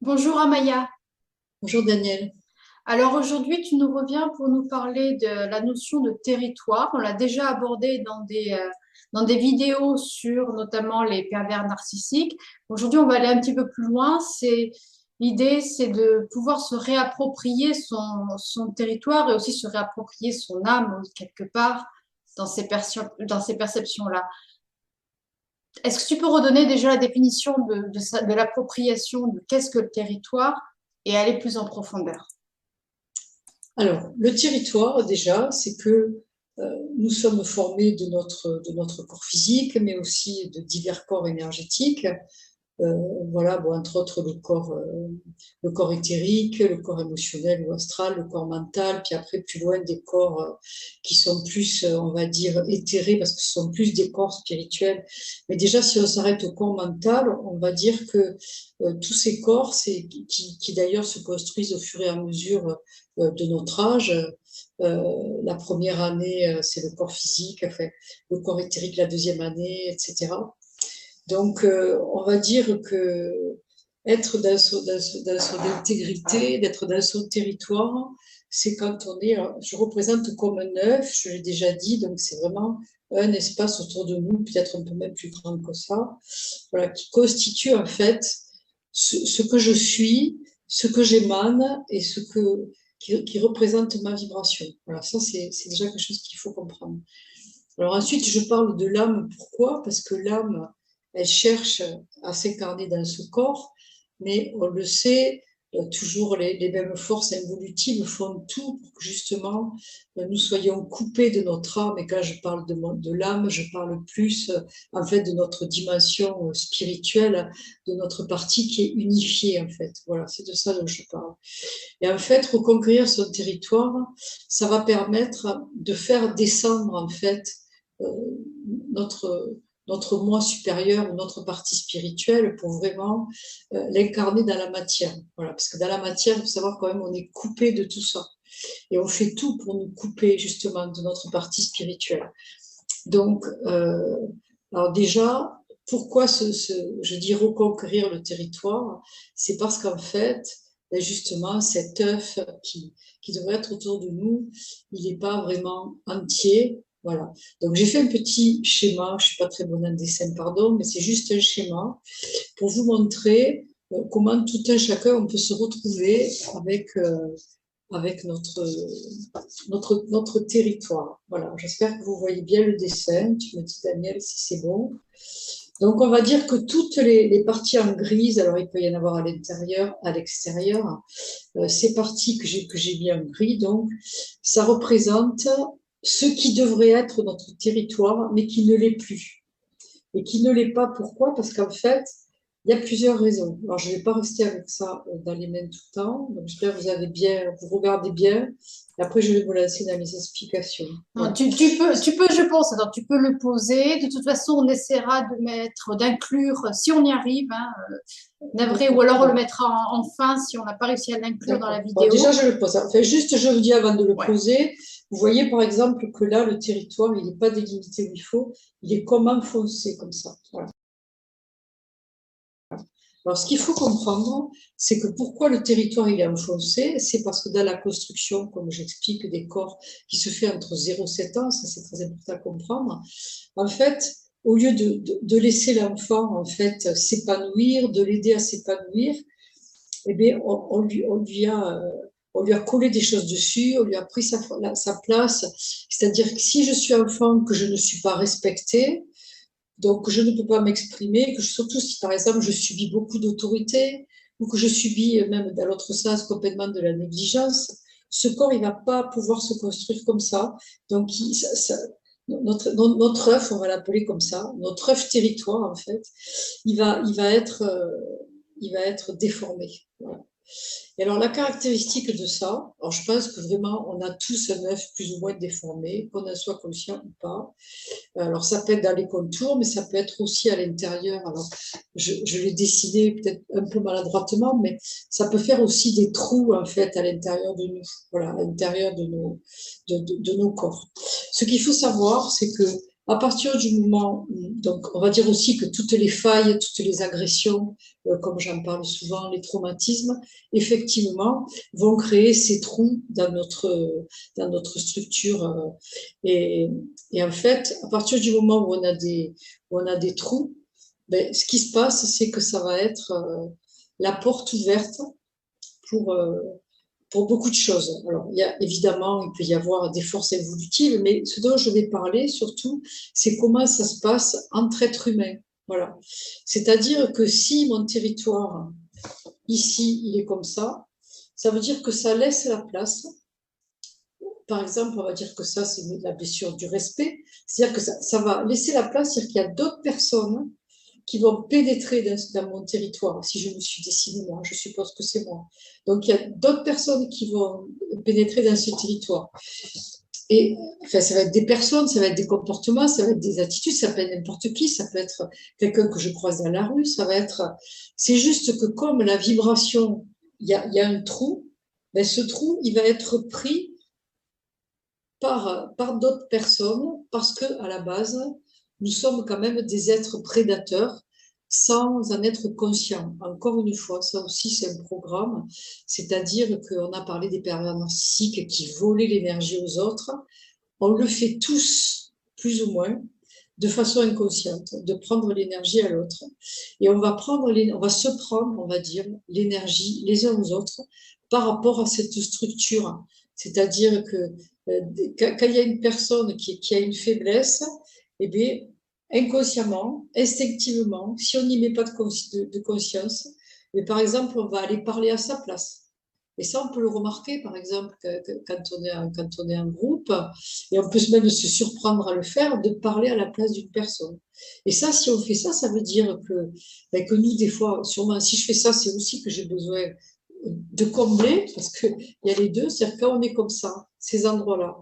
Bonjour Amaya. Bonjour Daniel. Alors aujourd'hui, tu nous reviens pour nous parler de la notion de territoire. On l'a déjà abordé dans des vidéos sur notamment les pervers narcissiques. Aujourd'hui, on va aller un petit peu plus loin. L'idée, c'est de pouvoir se réapproprier son territoire et aussi se réapproprier son âme quelque part dans ces perceptions-là. Est-ce que tu peux redonner déjà la définition de l'appropriation de qu'est-ce que le territoire et aller plus en profondeur? Alors, le territoire, déjà, c'est que nous sommes formés de notre corps physique, mais aussi de divers corps énergétiques. Voilà, bon, entre autres le corps éthérique, le corps émotionnel ou astral, le corps mental, puis après plus loin des corps qui sont plus, on va dire, éthérés, parce que ce sont plus des corps spirituels. Mais déjà, si on s'arrête au corps mental, on va dire que tous ces corps, qui d'ailleurs se construisent au fur et à mesure de notre âge. La première année, c'est le corps physique, enfin, le corps éthérique la deuxième année, etc. Donc, on va dire que être dans son intégrité, d'être dans son territoire, c'est quand on est, je représente comme un œuf, je l'ai déjà dit, donc c'est vraiment un espace autour de nous, peut-être un peu même plus grand que ça, voilà, qui constitue en fait ce que je suis, ce que j'émane et qui représente ma vibration. Voilà, ça c'est déjà quelque chose qu'il faut comprendre. Alors ensuite, je parle de l'âme. Pourquoi? Parce que l'âme, elle cherche à s'incarner dans ce corps, mais on le sait, toujours les mêmes forces involutives font tout pour que justement nous soyons coupés de notre âme. Et quand je parle de l'âme, je parle plus en fait de notre dimension spirituelle, de notre partie qui est unifiée en fait. Voilà, c'est de ça dont je parle. Et en fait, reconquérir son territoire, ça va permettre de faire descendre en fait euh, notre, notre moi supérieur, notre partie spirituelle pour vraiment l'incarner dans la matière. Voilà, parce que dans la matière, il faut savoir quand même, on est coupé de tout ça. Et on fait tout pour nous couper justement de notre partie spirituelle. Donc, alors déjà, pourquoi je dis reconquérir le territoire? C'est parce qu'en fait, ben justement, cet œuf qui devrait être autour de nous, il n'est pas vraiment entier. Voilà. Donc, j'ai fait un petit schéma. Je suis pas très bonne en dessin, pardon, mais c'est juste un schéma pour vous montrer comment tout un chacun on peut se retrouver avec notre territoire. Voilà, j'espère que vous voyez bien le dessin. Tu me dis, Daniel, si c'est bon. Donc, on va dire que toutes les parties en grise, alors il peut y en avoir à l'intérieur, à l'extérieur, ces parties que j'ai mis en gris, donc, ça représente ce qui devrait être notre territoire, mais qui ne l'est plus. Et qui ne l'est pas, pourquoi? Parce qu'en fait, il y a plusieurs raisons. Alors, je ne vais pas rester avec ça dans les mains tout le temps. Donc, j'espère que vous regardez bien. Et après, je vais vous lancer dans mes explications. Non, Voilà. je pense, attends, tu peux le poser. De toute façon, on essaiera d'inclure, si on y arrive, hein, navré, ou D'accord. alors on le Bon, mettra en fin si on n'a pas réussi à l'inclure dans la d'accord. Bon, déjà, vidéo. je le pose. Enfin, juste, je vous dis avant de le Ouais. poser, vous voyez par exemple que là, le territoire, il n'est pas délimité où il faut. Il est comme enfoncé, comme ça. Voilà. Alors, ce qu'il faut comprendre, c'est que pourquoi le territoire il est enfoncé, c'est parce que dans la construction, comme j'explique, des corps qui se fait entre 0 et 7 ans, ça c'est très important à comprendre, en fait, au lieu de laisser l'enfant en fait s'épanouir, de l'aider à s'épanouir, eh bien, on lui a collé des choses dessus, on lui a pris sa place. C'est-à-dire que si je suis enfant, que je ne suis pas respectée, donc, je ne peux pas m'exprimer, surtout si, par exemple, je subis beaucoup d'autorité ou que je subis, même dans l'autre sens, complètement de la négligence. Ce corps, il ne va pas pouvoir se construire comme ça. Donc, notre œuf, on va l'appeler comme ça, notre œuf territoire, en fait, il va, il va être, euh, il va être déformé. Voilà. Et alors, la caractéristique de ça, alors je pense que vraiment, on a tous un œuf plus ou moins déformé, qu'on en soit conscient ou pas. Alors, ça peut être dans les contours, mais ça peut être aussi à l'intérieur. Alors, je l'ai dessiné peut-être un peu maladroitement, mais ça peut faire aussi des trous, en fait, à l'intérieur de nous, voilà, à l'intérieur de nos corps. Ce qu'il faut savoir, c'est que À partir du moment où, donc on va dire aussi que toutes les failles, toutes les agressions, comme j'en parle souvent, les traumatismes, effectivement, vont créer ces trous dans notre structure. Et, et en fait, à partir du moment où où on a des trous, ben, ce qui se passe, c'est que ça va être la porte ouverte pour, euh, pour beaucoup de choses. Alors, il y a, évidemment, il peut y avoir des forces évolutives, mais ce dont je vais parler surtout, c'est comment ça se passe entre êtres humains. Voilà. C'est-à-dire que si mon territoire, ici, il est comme ça veut dire que ça laisse la place. Par exemple, on va dire que ça, c'est la blessure du respect. C'est-à-dire que ça va laisser la place, c'est-à-dire qu'il y a d'autres personnes qui vont pénétrer dans mon territoire. Si je me suis décidé moi, je suppose que c'est moi. Donc, il y a d'autres personnes qui vont pénétrer dans ce territoire. Et enfin, ça va être des personnes, ça va être des comportements, ça va être des attitudes, ça peut être n'importe qui, ça peut être quelqu'un que je croise dans la rue, ça va être... C'est juste que comme la vibration, il y a un trou, ben ce trou, il va être pris par d'autres personnes parce que à la base, nous sommes quand même des êtres prédateurs sans en être conscients. Encore une fois, ça aussi c'est un programme, c'est-à-dire qu'on a parlé des pervers narcissiques qui volaient l'énergie aux autres. On le fait tous, plus ou moins, de façon inconsciente, de prendre l'énergie à l'autre. Et on va se prendre, on va dire, l'énergie les uns aux autres par rapport à cette structure. C'est-à-dire que quand il y a une personne qui a une faiblesse, eh bien, inconsciemment, instinctivement, si on n'y met pas de conscience, mais par exemple, on va aller parler à sa place. Et ça, on peut le remarquer, par exemple, quand on est en groupe, et on peut même se surprendre à le faire, de parler à la place d'une personne. Et ça, si on fait ça, ça veut dire que, ben, que nous, des fois, sûrement, si je fais ça, c'est aussi que j'ai besoin de combler, parce qu'il y a les deux, c'est-à-dire quand on est comme ça, ces endroits-là,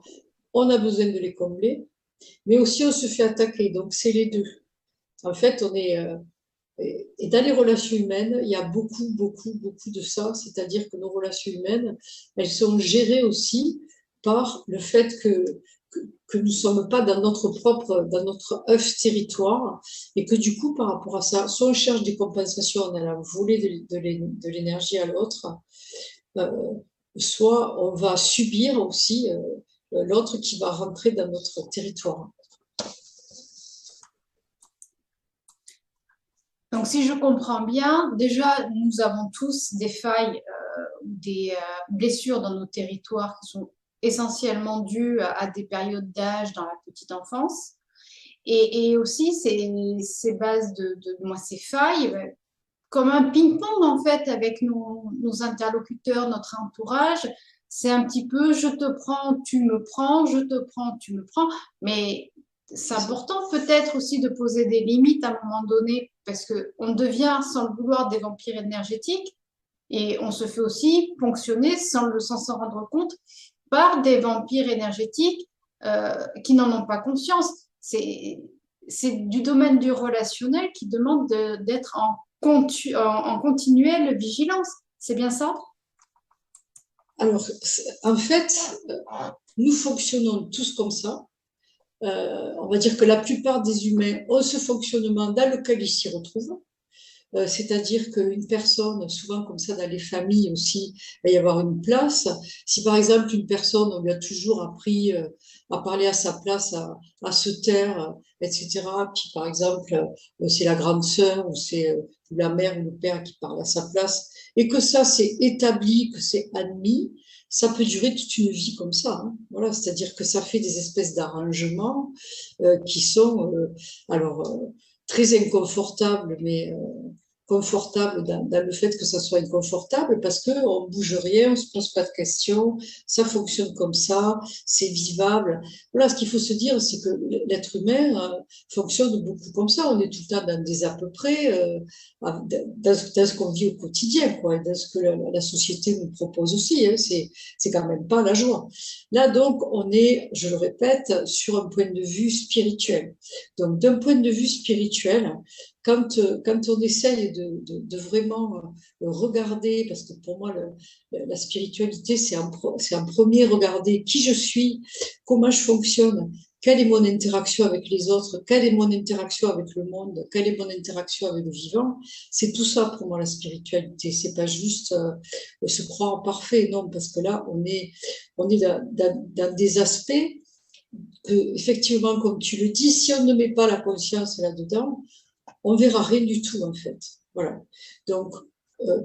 on a besoin de les combler, mais aussi on se fait attaquer, donc c'est les deux. En fait, on est... et dans les relations humaines, il y a beaucoup de ça, c'est-à-dire que nos relations humaines, elles sont gérées aussi par le fait que nous ne sommes pas dans notre œuf territoire, et que du coup, par rapport à ça, soit on cherche des compensations en allant voler de l'énergie à l'autre, euh, soit on va subir aussi l'autre qui va rentrer dans notre territoire. Donc, si je comprends bien, déjà, nous avons tous des failles des blessures dans nos territoires qui sont essentiellement dues à des périodes d'âge dans la petite enfance. Et aussi, ces bases moi, ces failles, comme un ping-pong en fait avec nos interlocuteurs, notre entourage. C'est un petit peu je te prends, tu me prends, je te prends, tu me prends. Mais c'est important peut-être aussi de poser des limites à un moment donné parce qu'on devient sans le vouloir des vampires énergétiques et on se fait aussi ponctionner sans s'en rendre compte par des vampires énergétiques qui n'en ont pas conscience. C'est du domaine du relationnel qui demande d'être en continuelle vigilance. C'est bien ça? Alors, en fait, nous fonctionnons tous comme ça. On va dire que la plupart des humains ont ce fonctionnement dans lequel ils s'y retrouvent. C'est-à-dire qu'une personne, souvent comme ça dans les familles aussi, il va y avoir une place. Si par exemple une personne, on lui a toujours appris à parler à sa place, à se taire, etc. Puis par exemple, c'est la grande sœur ou c'est la mère ou le père qui parle à sa place, et que ça c'est établi, que c'est admis, ça peut durer toute une vie comme ça. Hein. Voilà, c'est-à-dire que ça fait des espèces d'arrangements qui sont alors très inconfortables, mais confortable dans le fait que ça soit inconfortable parce qu'on ne bouge rien, on ne se pose pas de questions, ça fonctionne comme ça, c'est vivable. Voilà, ce qu'il faut se dire, c'est que l'être humain fonctionne beaucoup comme ça. On est tout le temps dans des à peu près, dans ce qu'on vit au quotidien, quoi, et dans ce que la société nous propose aussi. Hein, c'est quand même pas la joie. Là, donc, on est, je le répète, sur un point de vue spirituel. Donc, d'un point de vue spirituel, quand on essaye de vraiment regarder, parce que pour moi, la spiritualité, c'est un premier regarder qui je suis, comment je fonctionne, quelle est mon interaction avec les autres, quelle est mon interaction avec le monde, quelle est mon interaction avec le vivant. C'est tout ça pour moi la spiritualité. C'est pas juste se croire parfait, non, parce que là on est dans des aspects que, effectivement, comme tu le dis, si on ne met pas la conscience là-dedans, on verra rien du tout en fait. Voilà. Donc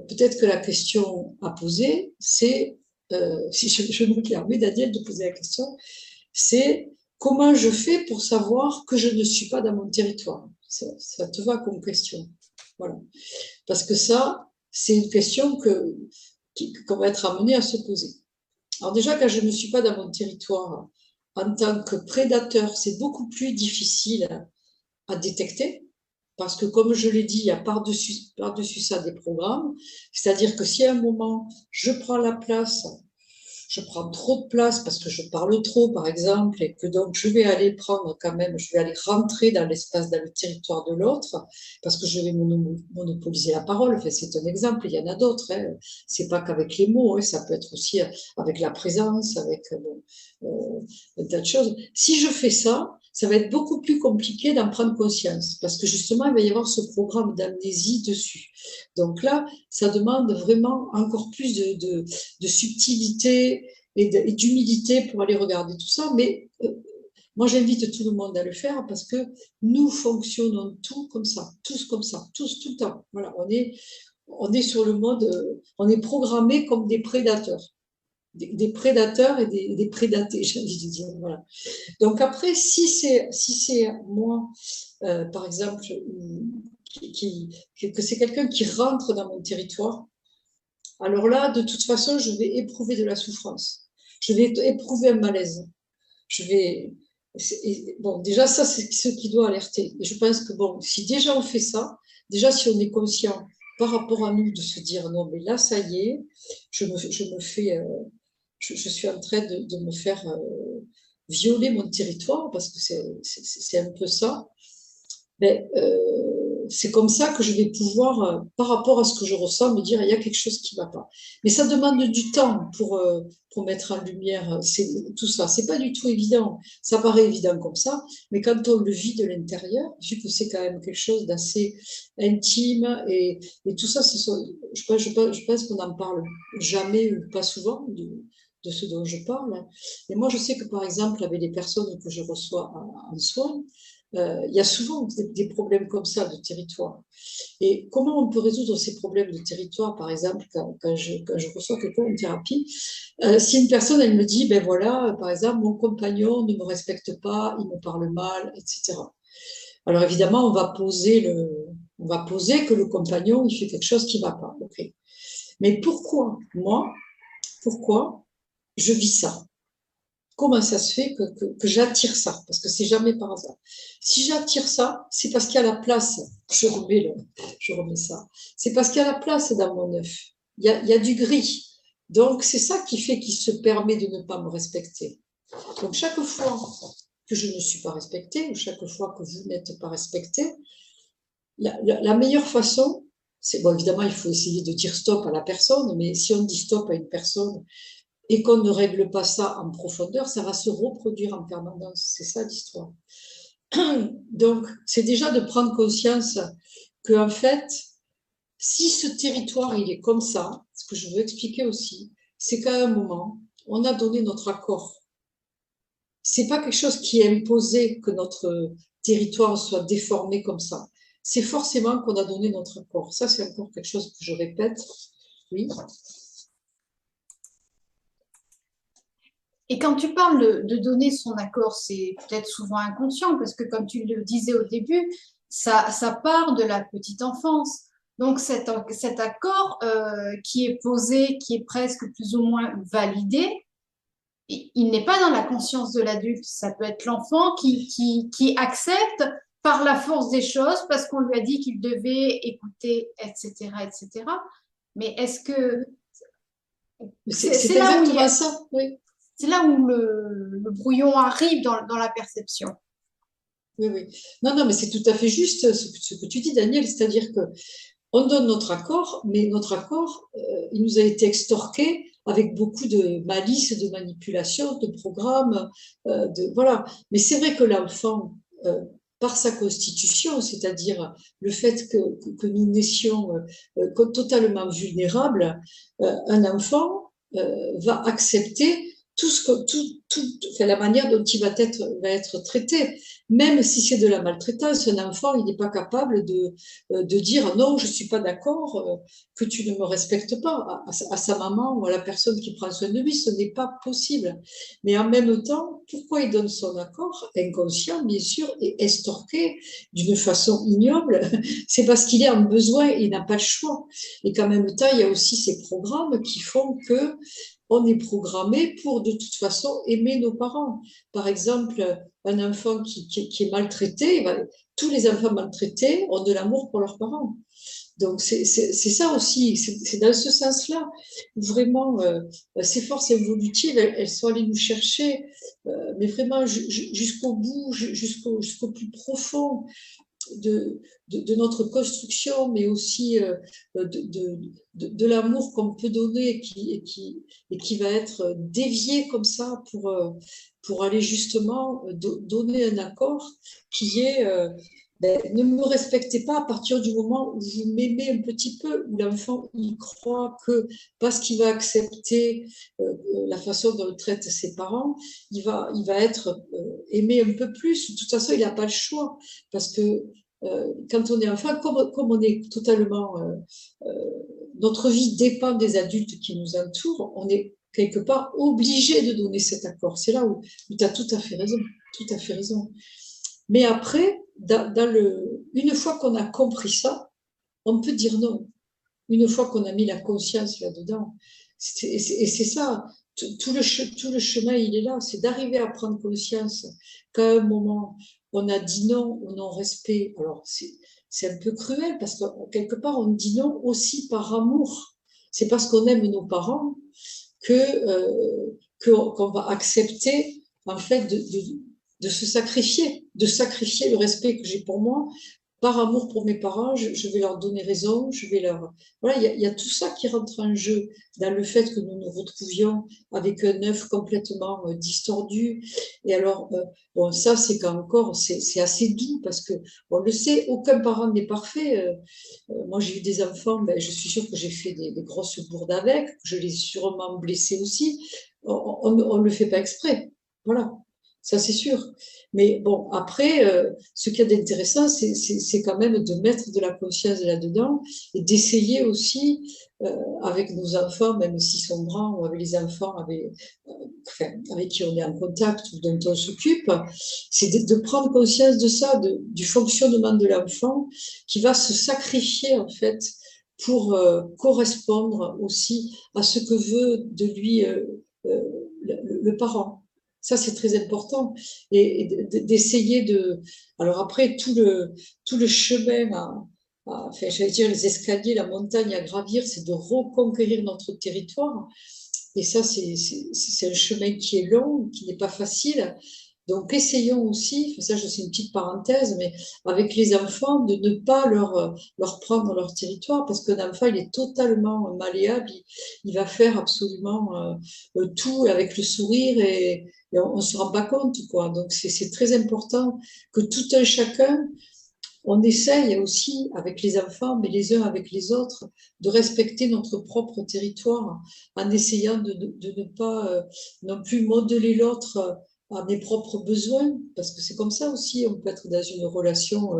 peut-être que la question à poser, c'est, si je me permets, Daniel, de poser la question, c'est comment je fais pour savoir que je ne suis pas dans mon territoire. Ça te va comme question. Voilà. Parce que ça, c'est une question qu'on va être amené à se poser. Alors déjà, quand je ne suis pas dans mon territoire, en tant que prédateur, c'est beaucoup plus difficile à détecter. Parce que, comme je l'ai dit, il y a par-dessus ça des programmes. C'est-à-dire que si à un moment, je prends la place, je prends trop de place parce que je parle trop, par exemple, et que donc je vais aller prendre quand même, je vais aller rentrer dans l'espace, dans le territoire de l'autre, parce que je vais monopoliser la parole. Enfin, c'est un exemple, il y en a d'autres. Hein. C'est pas qu'avec les mots, hein. Ça peut être aussi avec la présence, avec un tas de choses. Si je fais ça, ça va être beaucoup plus compliqué d'en prendre conscience, parce que justement, il va y avoir ce programme d'amnésie dessus. Donc là, ça demande vraiment encore plus de subtilité et d'humilité pour aller regarder tout ça. Mais moi, j'invite tout le monde à le faire parce que nous fonctionnons tous comme ça, tous comme ça, tous tout le temps. Voilà, on est sur le mode, on est programmé comme des prédateurs. Des prédateurs et des prédatés, j'ai envie de dire. Voilà. Donc après, si c'est moi, par exemple, que c'est quelqu'un qui rentre dans mon territoire, alors là, de toute façon, je vais éprouver de la souffrance. Je vais éprouver un malaise. Je vais. Bon, déjà, ça, c'est ce qui doit alerter. Et je pense que, bon, si déjà on fait ça, déjà, si on est conscient par rapport à nous de se dire non, mais là, ça y est, je me fais. Je suis en train de me faire violer mon territoire, parce que c'est un peu ça. Mais c'est comme ça que je vais pouvoir, par rapport à ce que je ressens, me dire il y a quelque chose qui ne va pas. Mais ça demande du temps pour mettre en lumière tout ça. C'est pas du tout évident. Ça paraît évident comme ça, mais quand on le vit de l'intérieur, vu que c'est quand même quelque chose d'assez intime et tout ça, je pense qu'on n'en parle jamais ou pas souvent de ce dont je parle. Et moi, je sais que par exemple, avec les personnes que je reçois en soins, il y a souvent des problèmes comme ça de territoire. Et comment on peut résoudre ces problèmes de territoire, par exemple, quand je reçois quelqu'un en thérapie, si une personne, elle me dit, ben voilà, par exemple, mon compagnon ne me respecte pas, il me parle mal, etc. Alors évidemment, on va poser que le compagnon, il fait quelque chose qui ne va pas. Okay. Mais pourquoi je vis ça? Comment ça se fait que j'attire ça? Parce que c'est jamais par hasard. Si j'attire ça, c'est parce qu'il y a la place. Je remets ça. C'est parce qu'il y a la place dans mon œuf. Il y a du gris. Donc, c'est ça qui fait qu'il se permet de ne pas me respecter. Donc, chaque fois que je ne suis pas respectée, ou chaque fois que vous n'êtes pas respecté, la meilleure façon, c'est, bon, évidemment, il faut essayer de dire stop à la personne, mais si on dit stop à une personne, et qu'on ne règle pas ça en profondeur, ça va se reproduire en permanence. C'est ça l'histoire. Donc, c'est déjà de prendre conscience qu'en fait, si ce territoire, il est comme ça, ce que je veux expliquer aussi, c'est qu'à un moment, on a donné notre accord. C'est pas quelque chose qui est imposé que notre territoire soit déformé comme ça. C'est forcément qu'on a donné notre accord. Ça, c'est encore quelque chose que je répète. Oui. Et quand tu parles de donner son accord, c'est peut-être souvent inconscient, parce que comme tu le disais au début, ça part de la petite enfance. Donc cet accord qui est posé, qui est presque plus ou moins validé, il n'est pas dans la conscience de l'adulte. Ça peut être l'enfant qui accepte par la force des choses, parce qu'on lui a dit qu'il devait écouter, etc., etc. Mais est-ce que c'est là où ça, oui. C'est là où le brouillon arrive dans la perception. Oui, oui. Non, mais c'est tout à fait juste ce que tu dis, Daniel, c'est-à-dire que on donne notre accord, mais notre accord, il nous a été extorqué avec beaucoup de malice, de manipulation, de programmes, voilà. Mais c'est vrai que l'enfant, par sa constitution, c'est-à-dire le fait que nous naissions totalement vulnérables, un enfant va accepter tout ce que, enfin, la manière dont il va être traité. Même si c'est de la maltraitance, un enfant, il n'est pas capable de dire non, je ne suis pas d'accord, que tu ne me respectes pas à sa maman ou à la personne qui prend soin de lui. Ce n'est pas possible. Mais en même temps, pourquoi il donne son accord, inconscient bien sûr, et estorqué d'une façon ignoble? C'est parce qu'il est en besoin et il n'a pas le choix. Et qu'en même temps, il y a aussi ces programmes qui font que on est programmé pour de toute façon aimer nos parents. Par exemple, un enfant qui est maltraité, tous les enfants maltraités ont de l'amour pour leurs parents. Donc c'est ça aussi, c'est dans ce sens-là. Vraiment, ces forces évolutives, elles sont allées nous chercher, mais vraiment jusqu'au bout, jusqu'au plus profond de notre construction, mais aussi de l'amour qu'on peut donner et qui va être dévié comme ça pour aller justement donner un accord qui est ne me respectez pas à partir du moment où vous m'aimez un petit peu, où l'enfant il croit que parce qu'il va accepter la façon dont il traite ses parents, il va être aimé un peu plus. De toute façon, il n'a pas le choix parce que quand on est enfant, comme on est totalement, notre vie dépend des adultes qui nous entourent, on est quelque part obligé de donner cet accord. C'est là où tu as tout à fait raison, tout à fait raison. Mais après, une fois qu'on a compris ça, on peut dire non. Une fois qu'on a mis la conscience là-dedans. Et c'est ça, tout le chemin, il est là. C'est d'arriver à prendre conscience qu'à un moment, on a dit non au non-respect. Alors, c'est un peu cruel parce que quelque part, on dit non aussi par amour. C'est parce qu'on aime nos parents qu'on va accepter, en fait, de se sacrifier, de sacrifier le respect que j'ai pour moi. Par amour pour mes parents, je vais leur donner raison, je vais leur... Voilà, il y a tout ça qui rentre en jeu dans le fait que nous nous retrouvions avec un œuf complètement distordu. Et alors, bon, ça, c'est qu'encore, c'est assez doux parce que, on le sait, aucun parent n'est parfait. Moi, j'ai eu des enfants, ben, je suis sûre que j'ai fait des grosses bourdes avec, je les ai sûrement blessés aussi. On ne le fait pas exprès. Voilà, ça c'est sûr. Mais bon, après, ce qu'il y a d'intéressant, c'est quand même de mettre de la conscience là-dedans et d'essayer aussi, avec nos enfants, même s'ils sont grands, ou avec les enfants enfin, avec qui on est en contact ou dont on s'occupe, c'est de prendre conscience de ça, du fonctionnement de l'enfant qui va se sacrifier en fait pour correspondre aussi à ce que veut de lui euh, le parent. Ça, c'est très important. Et d'essayer de... Alors après, tout le chemin enfin, j'allais dire les escaliers, la montagne à gravir, c'est de reconquérir notre territoire. Et ça, c'est un chemin qui est long, qui n'est pas facile. Donc, essayons aussi, ça, c'est une petite parenthèse, mais avec les enfants, de ne pas leur prendre leur territoire, parce qu'un enfant, il est totalement malléable, il va faire absolument tout avec le sourire et on ne se rend pas compte, quoi. Donc, c'est très important que tout un chacun, on essaye aussi avec les enfants, mais les uns avec les autres, de respecter notre propre territoire en essayant de ne pas non plus modeler l'autre à mes propres besoins, parce que c'est comme ça aussi, on peut être dans une relation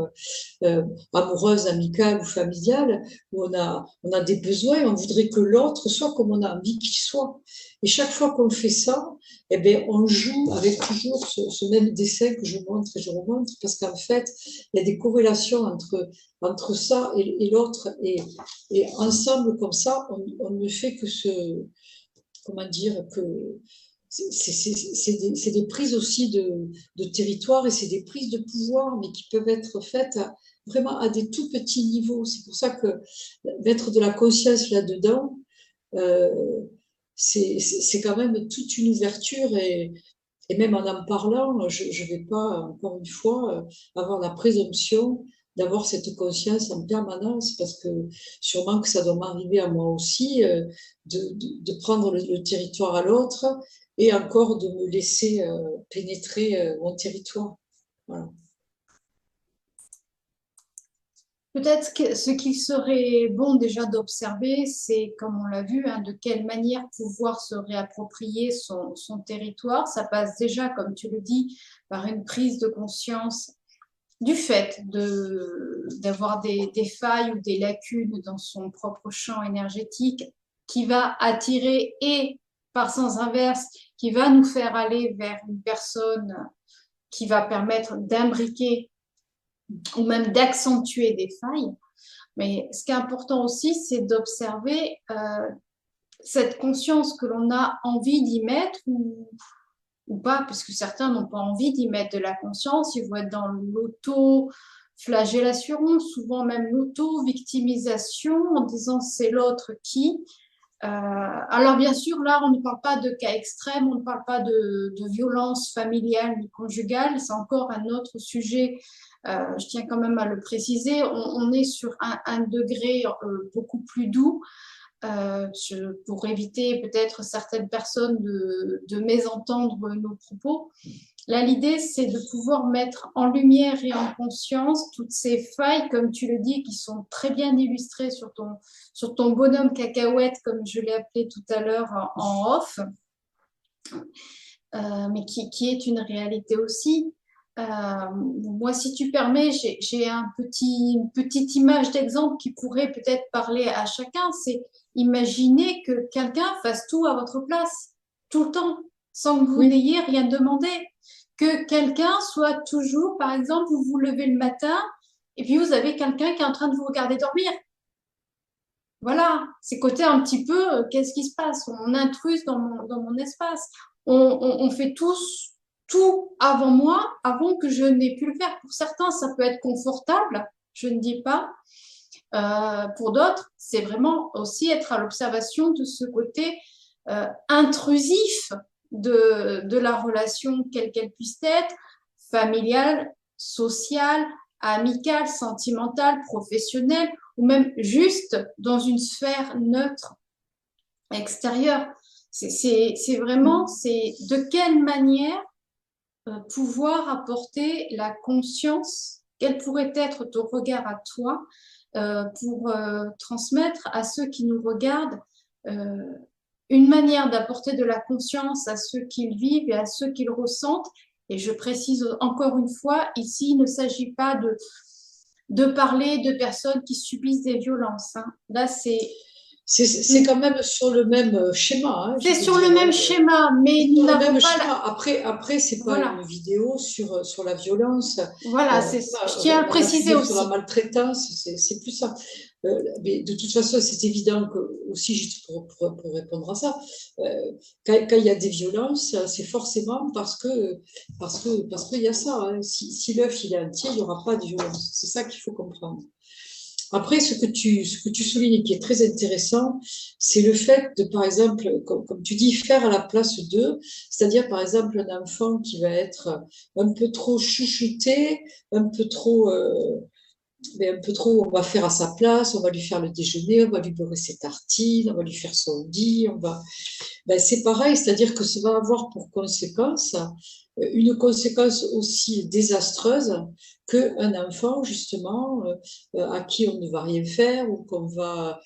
amoureuse, amicale ou familiale, où on a des besoins, on voudrait que l'autre soit comme on a envie qu'il soit. Et chaque fois qu'on fait ça, eh bien, on joue avec toujours ce même dessin que je montre et je remontre, parce qu'en fait, il y a des corrélations entre ça et l'autre, et ensemble, comme ça, on ne fait que comment dire, que c'est des prises aussi de territoire et c'est des prises de pouvoir, mais qui peuvent être faites vraiment à des tout petits niveaux. C'est pour ça que mettre de la conscience là-dedans, euh, c'est quand même toute une ouverture et même en parlant, je ne vais pas, encore une fois, avoir la présomption d'avoir cette conscience en permanence, parce que sûrement que ça doit m'arriver à moi aussi, de prendre le territoire à l'autre et encore de me laisser pénétrer mon territoire. Voilà. Peut-être que ce qu'il serait bon déjà d'observer, c'est, comme on l'a vu, hein, de quelle manière pouvoir se réapproprier son territoire. Ça passe déjà, comme tu le dis, par une prise de conscience du fait d'avoir des failles ou des lacunes dans son propre champ énergétique qui va attirer et, par sens inverse, qui va nous faire aller vers une personne qui va permettre d'imbriquer ou même d'accentuer des failles. Mais ce qui est important aussi, c'est d'observer cette conscience que l'on a envie d'y mettre ou pas, puisque certains n'ont pas envie d'y mettre de la conscience, ils vont être dans l'auto-flagellation, souvent même l'auto-victimisation, en disant c'est l'autre qui. Alors bien sûr, là, on ne parle pas de cas extrêmes, on ne parle pas de violence familiale ni conjugale, c'est encore un autre sujet. Je tiens quand même à le préciser, on est sur un degré beaucoup plus doux pour éviter peut-être certaines personnes de mésentendre nos propos. Là, l'idée, c'est de pouvoir mettre en lumière et en conscience toutes ces failles, comme tu le dis, qui sont très bien illustrées sur ton bonhomme cacahuète, comme je l'ai appelé tout à l'heure en off, mais qui est une réalité aussi. Moi, si tu permets, j'ai une petite image d'exemple qui pourrait peut-être parler à chacun. C'est imaginer que quelqu'un fasse tout à votre place, tout le temps, sans que vous n'ayez rien demandé. Que quelqu'un soit toujours, par exemple, vous vous levez le matin et puis vous avez quelqu'un qui est en train de vous regarder dormir. Voilà, c'est côté un petit peu, qu'est-ce qui se passe? On intruse dans mon espace. On fait tous tout avant moi, avant que je n'ai pu le faire. Pour certains, ça peut être confortable, je ne dis pas. Pour d'autres, c'est vraiment aussi être à l'observation de ce côté intrusif de la relation, quelle qu'elle puisse être, familiale, sociale, amicale, sentimentale, professionnelle, ou même juste dans une sphère neutre extérieure. C'est vraiment, c'est de quelle manière pouvoir apporter la conscience, quel pourrait être ton regard à toi pour transmettre à ceux qui nous regardent une manière d'apporter de la conscience à ceux qu'ils vivent et à ceux qu'ils ressentent. Et je précise encore une fois, ici, il ne s'agit pas de parler de personnes qui subissent des violences. Hein. Là, c'est quand même sur le même schéma. Hein, c'est sur le même schéma, mais nous n'avons pas schéma. Après c'est pas voilà. une vidéo sur la violence. Voilà, je tiens à le préciser aussi. Sur la maltraitance, c'est plus ça. Mais de toute façon, c'est évident que, aussi, juste pour répondre à ça, quand il y a des violences, c'est forcément parce qu'il y a ça. Hein. Si l'œuf il est entier, il n'y aura pas de violence. C'est ça qu'il faut comprendre. Après, ce que tu soulignes et qui est très intéressant, c'est le fait de, par exemple, comme tu dis, faire à la place d'eux, c'est-à-dire, par exemple, un enfant qui va être un peu trop chouchouté, mais un peu trop, on va faire à sa place, on va lui faire le déjeuner, on va lui beurrer ses tartines, on va lui faire son lit, c'est pareil, c'est-à-dire que ça va avoir pour conséquence une conséquence aussi désastreuse qu'un enfant, justement, à qui on ne va rien faire ou qu'on va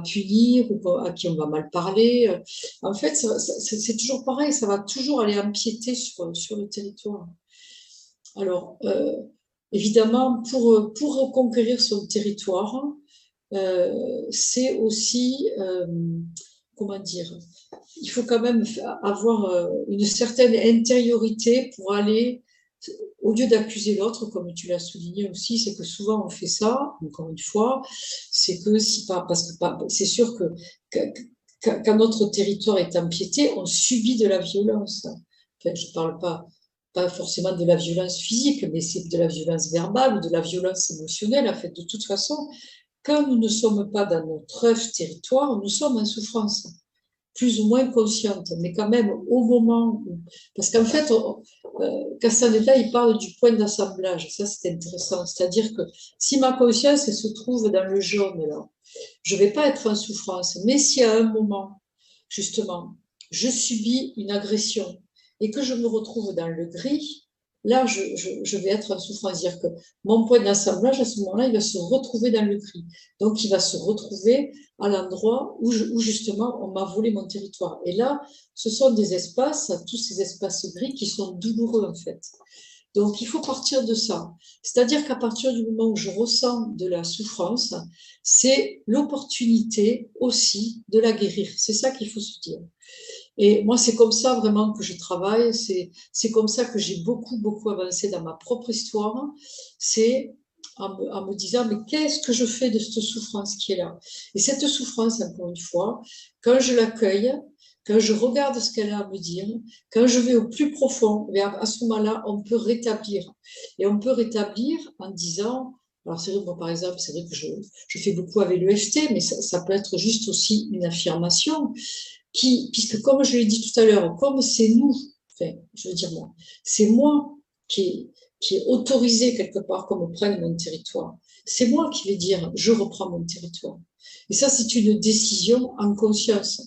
punir ou à qui on va mal parler. En fait, c'est toujours pareil, ça va toujours aller empiéter sur le territoire. Alors, évidemment, pour reconquérir son territoire, c'est aussi, comment dire, il faut quand même avoir une certaine intériorité pour aller, au lieu d'accuser l'autre, comme tu l'as souligné aussi, c'est que souvent on fait ça, encore une fois, c'est que si pas, parce que c'est sûr quand notre territoire est empiété, on subit de la violence. Enfin, je ne parle pas forcément de la violence physique, mais c'est de la violence verbale ou de la violence émotionnelle. En fait, de toute façon, quand nous ne sommes pas dans notre œuf territoire, nous sommes en souffrance, plus ou moins consciente, mais quand même au moment où... Parce qu'en fait, Castaneda, il parle du point d'assemblage. Ça, c'est intéressant. C'est-à-dire que si ma conscience elle se trouve dans le jaune, là, je ne vais pas être en souffrance. Mais si à un moment, justement, je subis une agression et que je me retrouve dans le gris, là, je vais être en souffrance. C'est-à-dire que mon point d'assemblage, à ce moment-là, il va se retrouver dans le gris. Donc, il va se retrouver à l'endroit où justement, on m'a volé mon territoire. Et là, ce sont des espaces, tous ces espaces gris qui sont douloureux, en fait. Donc, il faut partir de ça. C'est-à-dire qu'à partir du moment où je ressens de la souffrance, c'est l'opportunité aussi de la guérir. C'est ça qu'il faut se dire. Et moi, c'est comme ça vraiment que je travaille. C'est comme ça que j'ai beaucoup, beaucoup avancé dans ma propre histoire. C'est en me disant, mais qu'est-ce que je fais de cette souffrance qui est là? Et cette souffrance, encore une fois, quand je l'accueille, quand je regarde ce qu'elle a à me dire, quand je vais au plus profond, à ce moment-là, on peut rétablir. Et on peut rétablir en disant, alors c'est vrai que moi, par exemple, c'est vrai que je fais beaucoup avec l'EFT, mais ça peut être juste aussi une affirmation puisque comme je l'ai dit tout à l'heure, comme c'est nous, enfin, je veux dire moi, c'est moi qui est autorisé quelque part qu'on me prenne mon territoire. C'est moi qui vais dire je reprends mon territoire. Et ça, c'est une décision en conscience.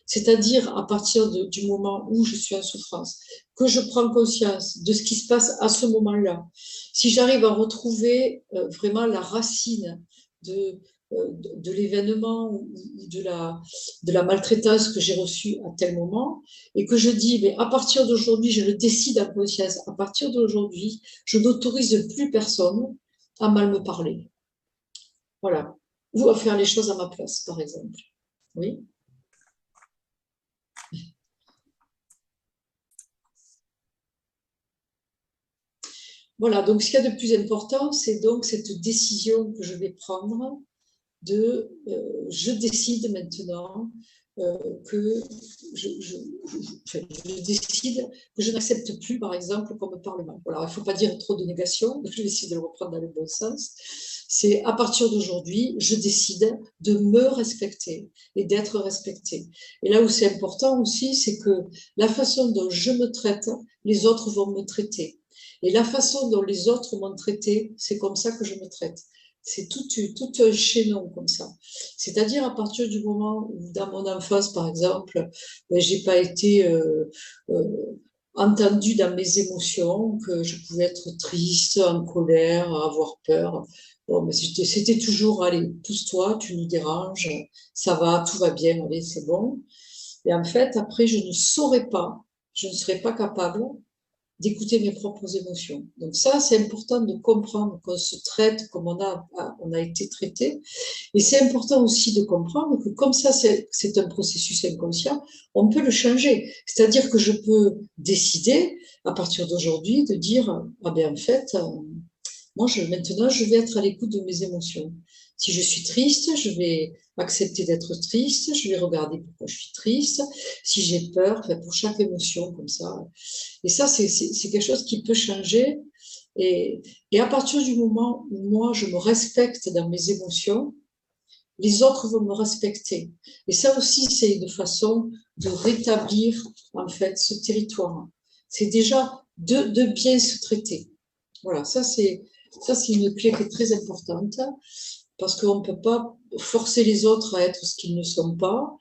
C'est-à-dire à partir du moment où je suis en souffrance, que je prends conscience de ce qui se passe à ce moment-là. Si j'arrive à retrouver vraiment la racine de l'événement ou de la maltraitance que j'ai reçue à tel moment, et que je dis, mais à partir d'aujourd'hui, je le décide en conscience, à partir d'aujourd'hui, je n'autorise plus personne à mal me parler. Voilà. Ou à faire les choses à ma place, par exemple. Oui. Voilà, donc ce qu'il y a de plus important, c'est donc cette décision que je vais prendre je décide maintenant que je décide que je n'accepte plus, par exemple, qu'on me parle mal. Voilà, il ne faut pas dire trop de négation, je vais essayer de le reprendre dans le bon sens. C'est à partir d'aujourd'hui, je décide de me respecter et d'être respectée. Et là où c'est important aussi, c'est que la façon dont je me traite, les autres vont me traiter. Et la façon dont les autres m'ont traité, c'est comme ça que je me traite. C'est tout un chaînon comme ça. C'est-à-dire à partir du moment où, dans mon enfance, par exemple, j'ai pas été entendue dans mes émotions, que je pouvais être triste, en colère, avoir peur. Bon, mais c'était toujours, allez, pousse-toi, tu nous déranges, ça va, tout va bien, allez, c'est bon. Et en fait, après, je ne serais pas capable d'écouter mes propres émotions. Donc ça, c'est important de comprendre qu'on se traite comme on a été traité. Et c'est important aussi de comprendre que comme ça, c'est un processus inconscient, on peut le changer. C'est-à-dire que je peux décider, à partir d'aujourd'hui, de dire, ah ben en fait, moi, maintenant, je vais être à l'écoute de mes émotions. Si je suis triste, je vais accepter d'être triste, je vais regarder pourquoi je suis triste. Si j'ai peur, enfin, pour chaque émotion, comme ça. Et ça, c'est quelque chose qui peut changer. Et à partir du moment où moi, je me respecte dans mes émotions, les autres vont me respecter. Et ça aussi, c'est une façon de rétablir, en fait, ce territoire. C'est déjà de bien se traiter. Voilà, ça, c'est une clé qui est très importante parce qu'on ne peut pas forcer les autres à être ce qu'ils ne sont pas.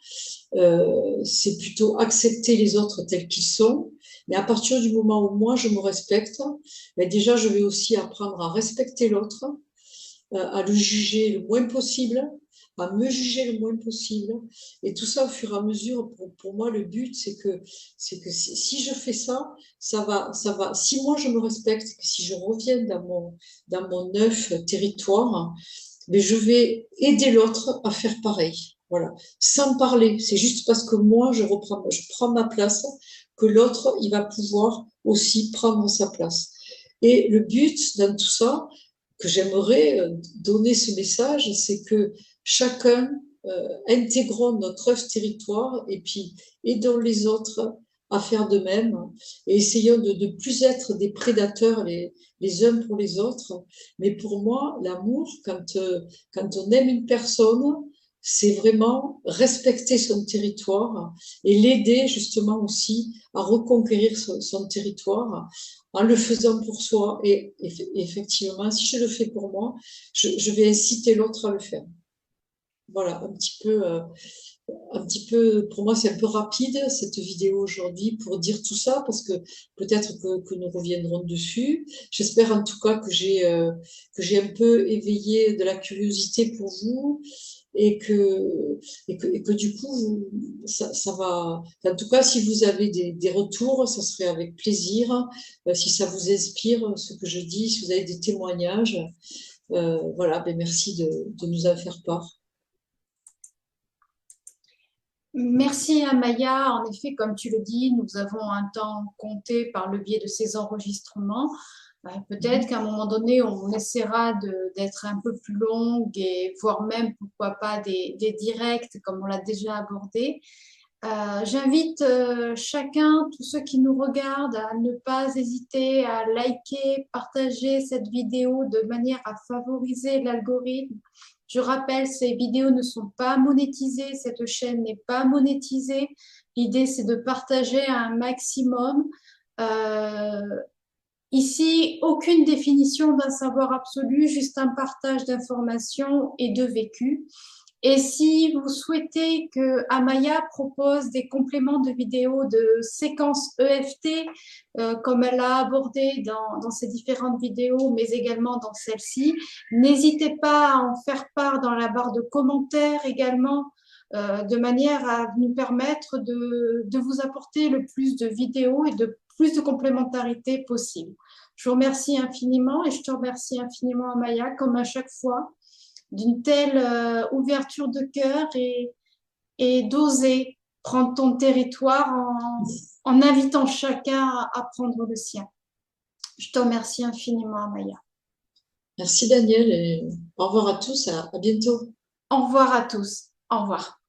C'est plutôt accepter les autres tels qu'ils sont. Mais à partir du moment où moi, je me respecte, ben déjà, je vais aussi apprendre à respecter l'autre, à le juger le moins possible, à me juger le moins possible. Et tout ça, au fur et à mesure, pour moi, le but, c'est que si je fais ça, ça va. Si moi, je me respecte, si je reviens dans mon neuf territoire, mais je vais aider l'autre à faire pareil. Voilà. Sans parler. C'est juste parce que moi, je prends ma place, que l'autre, il va pouvoir aussi prendre sa place. Et le but dans tout ça, que j'aimerais donner ce message, c'est que chacun intégrons notre œuvre territoire et puis aidons les autres à faire de même et essayons de ne plus être des prédateurs les uns pour les autres. Mais pour moi, l'amour, quand on aime une personne, c'est vraiment respecter son territoire et l'aider justement aussi à reconquérir son territoire en le faisant pour soi. Et effectivement, si je le fais pour moi, je vais inciter l'autre à le faire. Voilà, un petit peu, pour moi, c'est un peu rapide cette vidéo aujourd'hui pour dire tout ça, parce que peut-être que nous reviendrons dessus. J'espère en tout cas que j'ai un peu éveillé de la curiosité pour vous et et que du coup, ça va. En tout cas, si vous avez des retours, ça serait avec plaisir. Si ça vous inspire ce que je dis, si vous avez des témoignages, voilà, ben merci de nous en faire part. Merci à Maya. En effet, comme tu le dis, nous avons un temps compté par le biais de ces enregistrements. Peut-être qu'à un moment donné, on essaiera d'être un peu plus longue et voire même, pourquoi pas, des directs comme on l'a déjà abordé. J'invite chacun, tous ceux qui nous regardent, à ne pas hésiter à liker, partager cette vidéo de manière à favoriser l'algorithme. Je rappelle, ces vidéos ne sont pas monétisées, cette chaîne n'est pas monétisée. L'idée, c'est de partager un maximum. Euh, Ici, aucune définition d'un savoir absolu, juste un partage d'informations et de vécu. Et si vous souhaitez que Amaya propose des compléments de vidéos de séquences EFT, comme elle l'a abordé dans ses différentes vidéos, mais également dans celle-ci, n'hésitez pas à en faire part dans la barre de commentaires également, de manière à nous permettre de vous apporter le plus de vidéos et de plus de complémentarité possible. Je vous remercie infiniment et je te remercie infiniment, Amaya, comme à chaque fois d'une telle ouverture de cœur et d'oser prendre ton territoire en invitant chacun à prendre le sien. Je te remercie infiniment, Maya. Merci Daniel et au revoir à tous, à bientôt. Au revoir à tous. Au revoir.